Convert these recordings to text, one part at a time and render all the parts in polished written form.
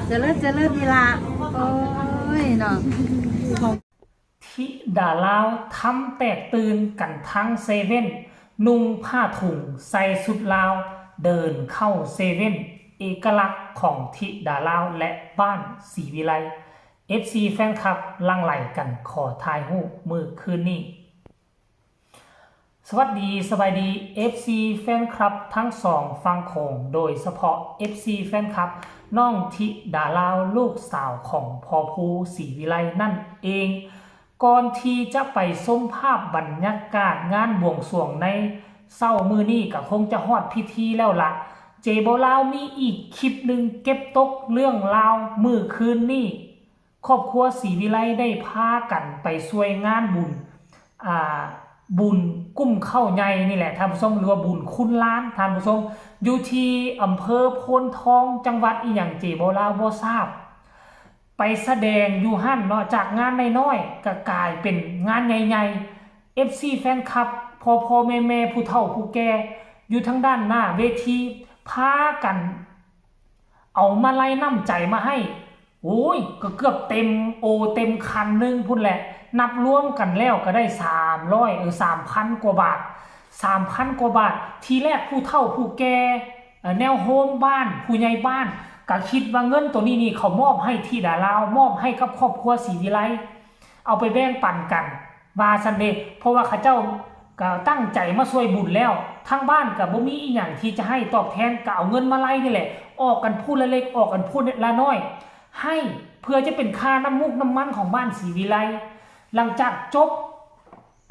เจะเลิศเวลาโอ้ยเนาะธิดาลาวทำแตกตื่นกันทั้งเซเว่นนุ่งผ้าถุงใส่สุดลาวเดินเข้าเซเว่นเอกลักษณ์ของธิดาลาวและบ้านศรีวิไล FC แฟนคลับลังไหลกันขอถ่ายรูปมือคืนนี้สวัสดีสบายดี FC แฟนคลับทั้งสองฟังโขงโดยเฉพาะ FC แฟนคลับน้องธิดาลาวลูกสาวของพ่อภูศรีวิไลนั่นเองก่อนที่จะไปชมภาพบรรยากาศงานบวงสรวงในเศร้ามือนี้ก็คงจะฮอดพิธีแล้วละเจโบลาวมีอีกคลิปหนึ่งเก็บตกเรื่องราวมือคืนนี้ครอบครัวศรีวิไลได้พากันไปช่วยงานบุญบุญกุ้มเข้าใหญ่นี่แหละท่านผู้ชมหรือว่าบุญคุณล้านท่านผู้ชมอยู่ที่อำเภอโพนทองจังหวัดอีหยังเจโบลาวบ่ทราบไปแสดงอยู่หั่นเนาะจากงานน้อยๆก็กลายเป็นงานใหญ่ๆ FC แฟนคลับพ่อแม่ผู้เฒ่าผู้แก่อยู่ทางด้านหน้าเวทีพากันเอามาลัยน้ำใจมาให้โอ้ยก็เกือบเต็มเต็มคันนึงพุ่นแหละนับรวมกันแล้วก็ได้300 3,000 กว่าบาท 3,000 กว่าบาททีแรกผู้เฒ่าผู้แก่แนวโฮมบ้านผู้ใหญ่บ้านก็คิดว่าเงินตัวนี้นี่เขามอบให้ที่ดาลาวมอบให้กับครอบครัวศรีวิไลเอาไปแบ่งปันกันว่าซันเดย์เพราะว่าเขาเจ้าก็ตั้งใจมาช่วยบุญแล้วทางบ้านก็บ่มีอีหยังที่จะให้ตอบแทนก็เอาเงินมาไล่นี่แหละออกกันพูดละเล็กออกกันพูดละน้อยให้เพื่อจะเป็นค่าน้ำมูกน้ำมันของบ้านศรีวิไลหลังจากจบ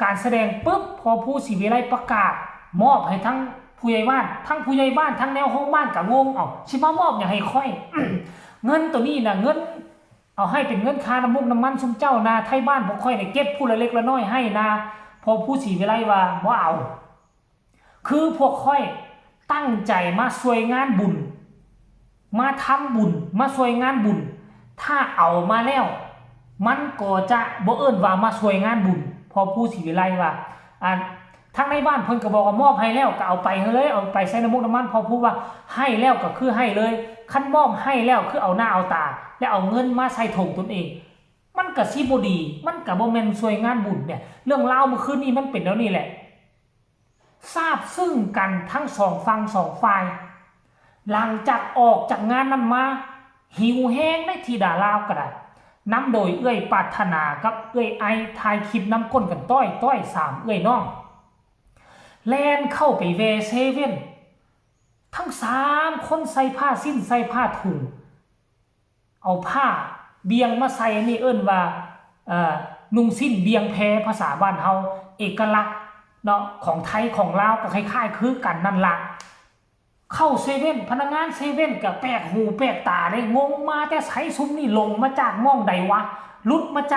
การแสดงปุ๊บพอผู้ศรีวิไลประกาศมอบให้ทั้งผู้ใหญ่บ้านทั้งผู้ใหญ่บ้านทั้งแนวห้องบ้านกับงงชิมามอบอย่างให้ค่อย เงินตัวนี้นะเงินเอาให้เป็นเงินค่าน้ำมูกน้ำมันชุมเจ้านาไทยบ้านพวกค่อยเนี่ยเก็บผู้ละเล็กละน้อยให้นาพอผู้ศรีวิไลว่าบ่เอาคือพวกค่อยตั้งใจมาช่วยงานบุญมาทำบุญมาช่วยงานบุญถ้าเอามาแล้วมันก็จะบ่เอิ้นว่ามาช่วยงานบุญพอผู้ศรีวิไลว่าทั้งในบ้านเพิ่นก็บอกว่ามอบให้แล้วก็เอาไปเลยเอาไปใส่น้ำมูกน้ำมันพอพูดว่าให้แล้วก็คือให้เลยคันมอบให้แล้วคือเอาหน้าเอาตาแล้วเอาเงินมาใส่ถุงตนเองมันก็สิบ่ดีมันก็บ่แม่นช่วยงานบุญเนี่ยเรื่องราวเมื่อคืนนี้มันเป็นแล้วนี่แหละทราบซึ่งกันทั้งสองฝั่งสองฝ่ายหลังจากออกจากงานนั้นมาหิวแห้งได้ทีดาลาวก็ได้นำโดยเอื้อยปรารถนากับเอื้อยไอทายคลิปน้ำก้นกันต้อย3เอื้อยน้องแลนเข้าไปเวเซเว่นทั้ง3คนใส่ผ้าสิ้นใส่ผ้าถุงเอาผ้าเบียงมาใส่นี่เอิ้นว่านุ่งสิ้นเบียงแพภาษาบ้านเฮาเอกลักษณ์เนาะของไทยของลาวก็คล้ายๆคือกันนั่นล่ะเข้าเซเว่นพนักงานเซเว่นก็แปลกหูแปลกตาเลยงงมาแต่ไสซุ้มนี่ลงมาจากม่องใดวะลุดมาจ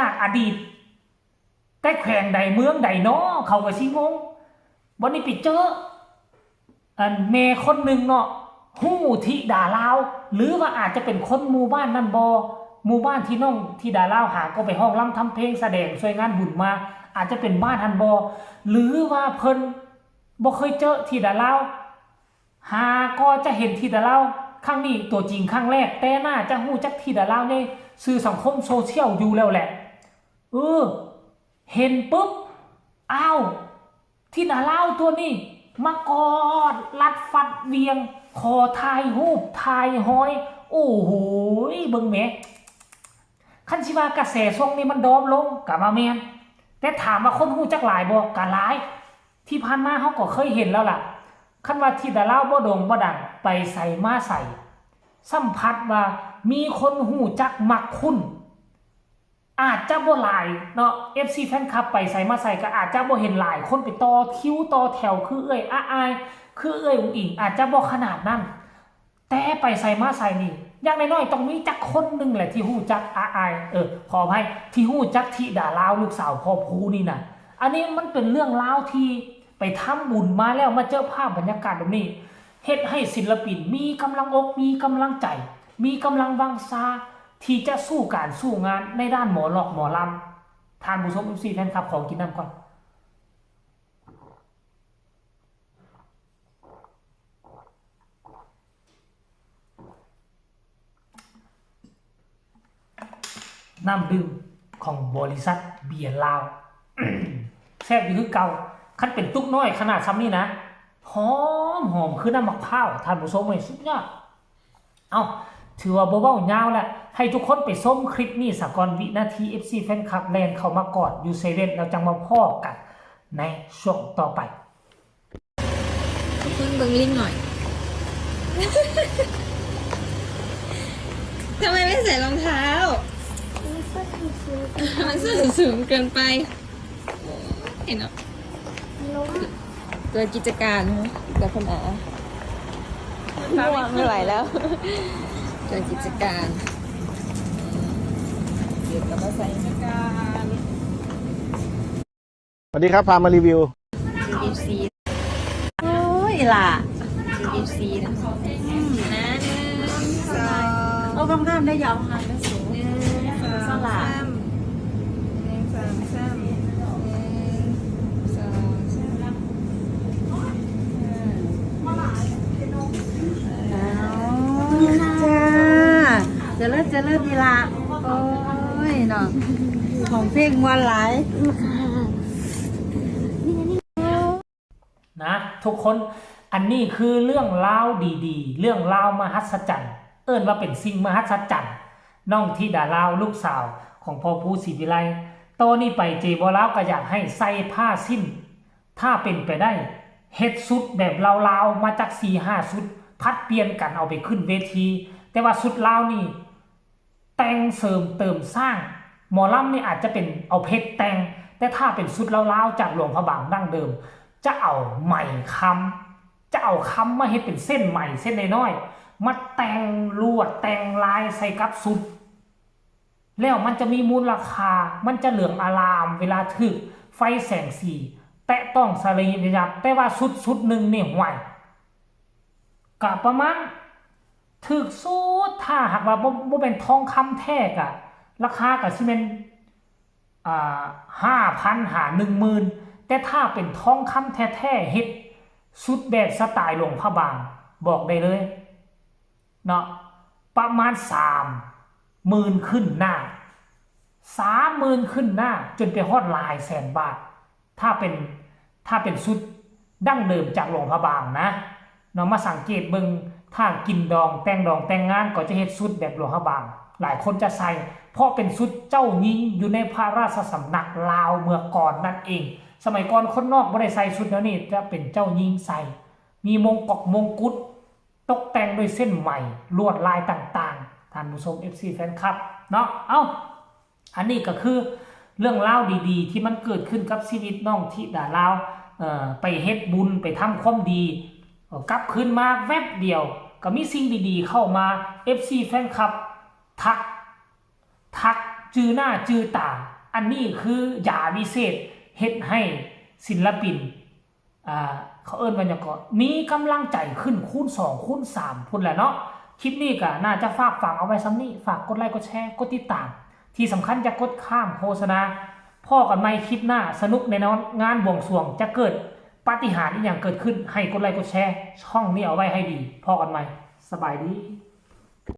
ากอดีตแต่แขวงใดเมืองใดเนาะเขาก็สิงงวันนี้ไปเจอเมคนหนึ่งเนาะฮู้ธิดาลาวหรือว่าอาจจะเป็นคนหมู่บ้านนั่นบ่หมู่บ้านที่น้องธิดาลาวหาก็ไปห้องรำทำเพลงแสดงช่วยงานบุญมาอาจจะเป็นบ้านทันบ่หรือว่าเพิ่นบ่เคยเจอธิดาลาวหาก็จะเห็นธิดาลาวครั้งนี้ตัวจริงครั้งแรกแต่น่าจะฮู้จักธิดาลาวในสื่อสังคมโซเชียลอยู่แล้วแหละเห็นปุ๊บอ้าวธิดาลาวตัวนี้มากอดลัดฟัดเวียงขอถ่ายรูปถ่ายห้อยโอ้โหเบิ่งแหมคันสิว่ากระแสทรงนี้มันดอมลงกะมาแม่นแต่ถามว่าคนฮู้จักหลายบ่กะหลายที่ผ่านมาเขาก็เคยเห็นแล้วล่ะคันว่าธิดาลาวบ่โด่งบ่ดังไปใส่มาใส่สัมผัสว่ามีคนฮู้จักมักคุ้นอาจจะบ่หลายเนาะ FC แฟนคลับไปใส่มาใส่ก็อาจจะบ่เห็นหลายคนไปต่อคิวต่อแถวคือเอ้ยอายคือเอ้ยอุ๋งอิงอาจจะบ่ขนาดนั้นแต่ไปใส่มาใส่นี่อย่างน้อยๆต้องมีจักคนนึงแหละที่ฮู้จักอายขออภัยที่ฮู้จักธิดาลาวลูกสาวพ่อภูนี่น่ะอันนี้มันเป็นเรื่องราวที่ไปทำบุญมาแล้วมาเจอภาพบรรยากาศแบบนี้เฮ็ดให้ศิลปินมีกำลังอกมีกำลังใจมีกำลังวังชาที่จะสู้การสู้งานในด้านหมอหลอกหมอลำทานผู้ชม FC แฟนคลับของกินน้ำก่อน น้ำดื่มของบริษัทเบียร์ลาว แซ่บอยู่คือเก่าคันเป็นตุ๊กน้อยขนาดซ้ำนี่นะหอมคือน้ำมะพร้าวท่านผู้ชมเลยสุดยอดเอาถือว่าเบาๆยาวแหละให้ทุกคนไปส้มคลิปนี้สักก่อนวินาที FC แฟนคลับแลนเข้ามากอดอยู่เซเว่นเราจังมาพ่อกันในช่วงต่อไป ทุกคนเบิ่งลิงหน่อย ทำไมไม่ใส่รองเท้า มันส้นสูงเกินไปเห็นเนาะตัวกิจการแต่คนไม่ไหวแล้วตัวกิจการเดี๋ยวเราก็ใส่กิจการ สวัสดีครับพามารีวิว GFC โอ้ยล่ะ GFC นะนะ1 2 เอาข้ามๆได้ยาวข้ามได้สูง 1 2 3 1 2 3 1 2 3 จ้าจะเลิศเวลาโอ้ยเนาะของเพลงวันหลาย นะทุกคนอันนี้คือเรื่องเล่าดีๆเรื่องเล่ามหัศจรรย์เอิ้นว่าเป็นสิ่งมหัศจรรย์น้องธิดาลาวลูกสาวของพ่อภูศรีวิไลโตนี่ไปเจบลาวก็อยากให้ใส่ผ้าสิ้นถ้าเป็นไปได้เฮ็ดสุดแบบลาวๆมาจาก 4-5 สุดพัดเปลี่ยนกันเอาไปขึ้นเวทีแต่ว่าสุดลาวนี่แต่งเสริมเติมสร้างหมอลำนี่อาจจะเป็นเอาเพชรแต่งแต่ถ้าเป็นสุดลาวๆจากหลวงพระบางดั้งเดิมจะเอาไหมจะเอาคำมาให้เป็นเส้นใหม่เส้นน้อยๆมาแต่งลวดแต่งลายใส่กับสุดแล้วมันจะมีมูลราคามันจะเหลืองอารามเวลาถึกไฟแสงสีแตะต้องสรีระแต่ว่าสุดหนึ่งเนี่ยห่วยกับประมาณถึกสุดถ้าหากว่าบ่เป็นทองคำแท้กะราคากับซีเมน5,000 หา 10,000แต่ถ้าเป็นทองคำแท้ๆเฮ็ดสุดแบบสไตล์หลวงพระบางบอกได้เลยเนาะประมาณ30,000ขึ้นหน้า30,000ขึ้นหน้าจนไปฮอดหลายแสนบาทถ้าเป็นสุดดั้งเดิมจากหลวงพระบางนะเนาะมาสังเกตเบิ่งถ้ากินดองแต่งงานก็จะเฮ็ดสุดแบบหลวงพระบางหลายคนจะใส่เพราะเป็นสุดเจ้าหญิงอยู่ในพระราชสำนักลาวเมื่อก่อนนั่นเองสมัยก่อนคนนอกไม่ได้ใส่ชุดแล้วนี่จะเป็นเจ้าหญิงใส่มีมงกุฎตกแต่งด้วยเส้นใหม่ลวดลายต่างๆท่านผู้ชม FC แฟนคลับเนาะอันนี้ก็คือเรื่องราวดีๆที่มันเกิดขึ้นกับชีวิตน้องธิดาลาวไปเฮ็ดบุญไปทำความดีกลับคืนมาแวบเดียวก็มีสิ่งดีๆเข้ามา FC แฟนคลับทักจือหน้าจือตาอันนี้คือยาวิเศษเฮ็ดให้ศิลปินเขาเอิ้นว่าหยังก็มีกำลังใจขึ้นคูณ2คูณ3พุ่นแหละเนาะคลิปนี้ก็น่าจะฝากฝังเอาไว้ซ้ำนี้ฝากกดไลค์กดแชร์กดติดตามที่สำคัญจะกดข้ามโฆษณาพ่อกันใหม่คลิปหน้าสนุกในงานบวงสรวงจะเกิดปาฏิหาริย์อีกอย่างเกิดขึ้นให้กดไลค์กดแชร์ช่องนี้เอาไว้ให้ดีพ่อกันใหม่สบายดี